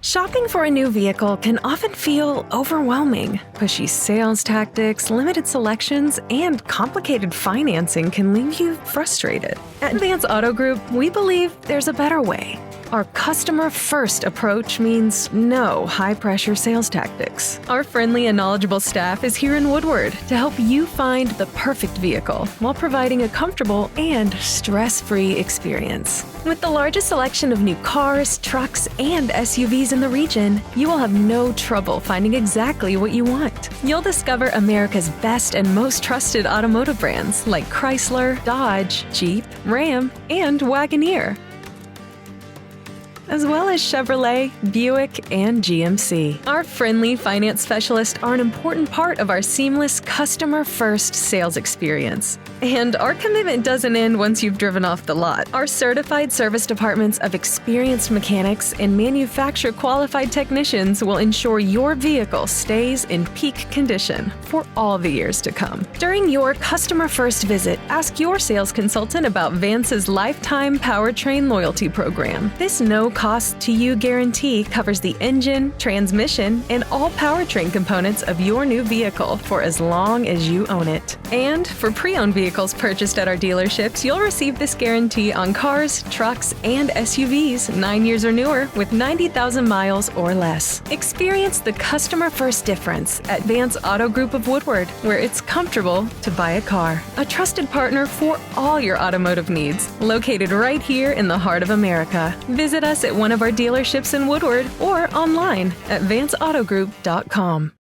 Shopping for a new vehicle can often feel overwhelming. Pushy sales tactics, limited selections, and complicated financing can leave you frustrated. At Vance Auto Group, we believe there's a better way. Our customer-first approach means no high-pressure sales tactics. Our friendly and knowledgeable staff is here in Woodward to help you find the perfect vehicle while providing a comfortable and stress-free experience. With the largest selection of new cars, trucks, and SUVs in the region, you will have no trouble finding exactly what you want. You'll discover America's best and most trusted automotive brands like Chrysler, Dodge, Jeep, Ram, and Wagoneer, as well as Chevrolet, Buick, and GMC. Our friendly finance specialists are an important part of our seamless customer-first sales experience. And our commitment doesn't end once you've driven off the lot. Our certified service departments of experienced mechanics and manufacturer-qualified technicians will ensure your vehicle stays in peak condition for all the years to come. During your customer-first visit, ask your sales consultant about Vance's lifetime powertrain loyalty program. This no-cost-to-you guarantee covers the engine, transmission, and all powertrain components of your new vehicle for as long as you own it. And for pre-owned vehicles purchased at our dealerships, you'll receive this guarantee on cars, trucks, and SUVs 9 years or newer with 90,000 miles or less. Experience the customer-first difference at Vance Auto Group of Woodward, where it's comfortable to buy a car. A trusted partner for all your automotive needs, located right here in the heart of America. Visit us at one of our dealerships in Woodward or online at vanceautogroup.com.